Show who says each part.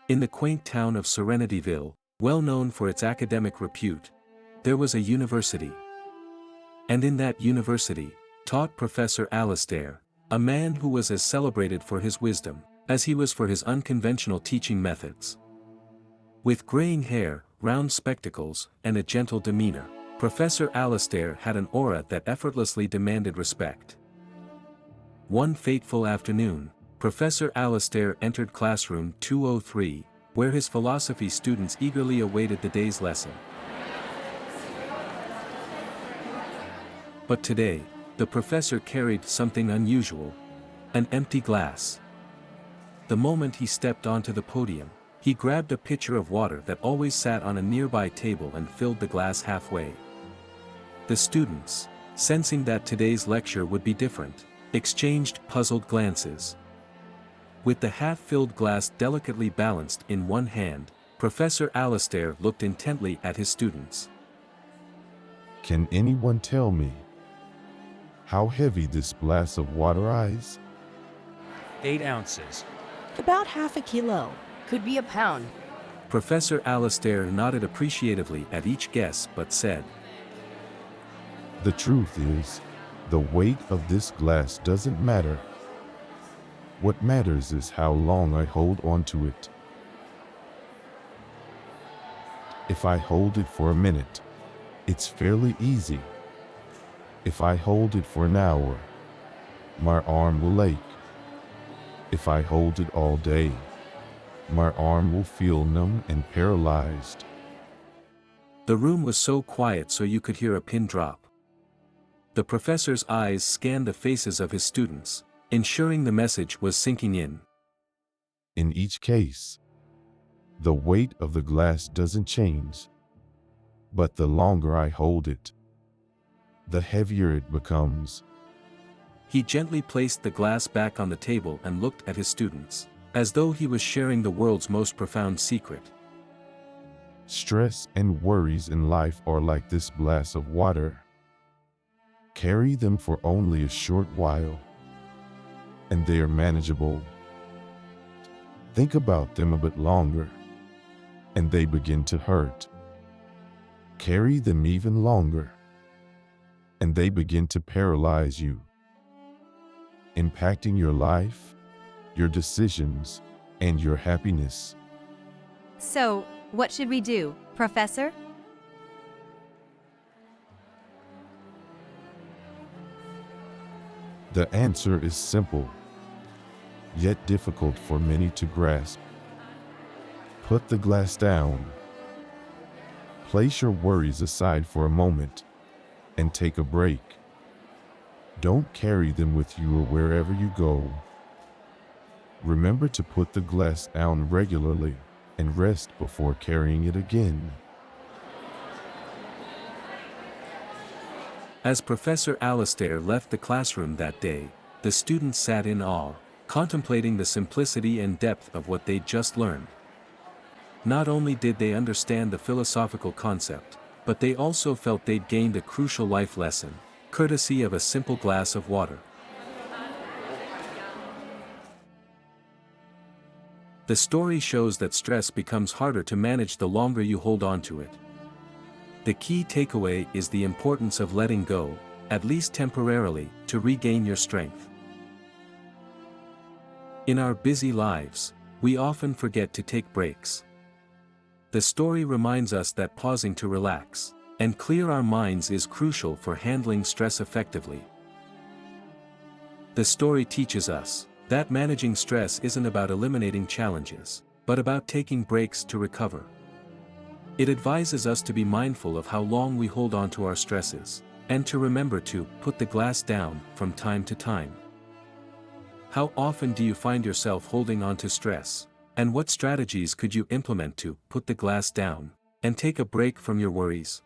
Speaker 1: In the quaint town of Serenityville, well known for its academic repute, there was a university. And in that university, taught Professor Alistair, a man who was as celebrated for his wisdom, as he was for his unconventional teaching methods. With graying hair, round spectacles, and a gentle demeanor, Professor Alistair had an aura that effortlessly demanded respect. One fateful afternoon, Professor Alistair entered classroom 203, where his philosophy students eagerly awaited the day's lesson. But today, the professor carried something unusual: an empty glass. The moment he stepped onto the podium, he grabbed a pitcher of water that always sat on a nearby table and filled the glass halfway. The students, sensing that today's lecture would be different, exchanged puzzled glances. With the half-filled glass delicately balanced in one hand, Professor Alistair looked intently at his students.
Speaker 2: Can anyone tell me how heavy this glass of water is?
Speaker 3: 8 ounces.
Speaker 4: About half a kilo.
Speaker 5: Could be a pound.
Speaker 1: Professor Alistair nodded appreciatively at each guess but said,
Speaker 2: The truth is, the weight of this glass doesn't matter. What matters is how long I hold onto it. If I hold it for a minute, it's fairly easy. If I hold it for an hour, my arm will ache. If I hold it all day, my arm will feel numb and paralyzed.
Speaker 1: The room was so quiet so you could hear a pin drop. The professor's eyes scanned the faces of his students, ensuring the message was sinking in.
Speaker 2: In each case, the weight of the glass doesn't change, but the longer I hold it, the heavier it becomes.
Speaker 1: He gently placed the glass back on the table and looked at his students, as though he was sharing the world's most profound secret.
Speaker 2: Stress and worries in life are like this glass of water. Carry them for only a short while, and they are manageable. Think about them a bit longer, and they begin to hurt. Carry them even longer, and they begin to paralyze you, impacting your life, your decisions, and your happiness.
Speaker 6: So, what should we do, Professor?
Speaker 2: The answer is simple, yet difficult for many to grasp. Put the glass down. Place your worries aside for a moment and take a break. Don't carry them with you or wherever you go. Remember to put the glass down regularly and rest before carrying it again.
Speaker 1: As Professor Alistair left the classroom that day, the students sat in awe, contemplating the simplicity and depth of what they'd just learned. Not only did they understand the philosophical concept, but they also felt they'd gained a crucial life lesson, courtesy of a simple glass of water. The story shows that stress becomes harder to manage the longer you hold on to it. The key takeaway is the importance of letting go, at least temporarily, to regain your strength. In our busy lives, we often forget to take breaks. The story reminds us that pausing to relax and clear our minds is crucial for handling stress effectively. The story teaches us that managing stress isn't about eliminating challenges, but about taking breaks to recover. It advises us to be mindful of how long we hold on to our stresses, and to remember to put the glass down from time to time. How often do you find yourself holding on to stress, and what strategies could you implement to put the glass down and take a break from your worries?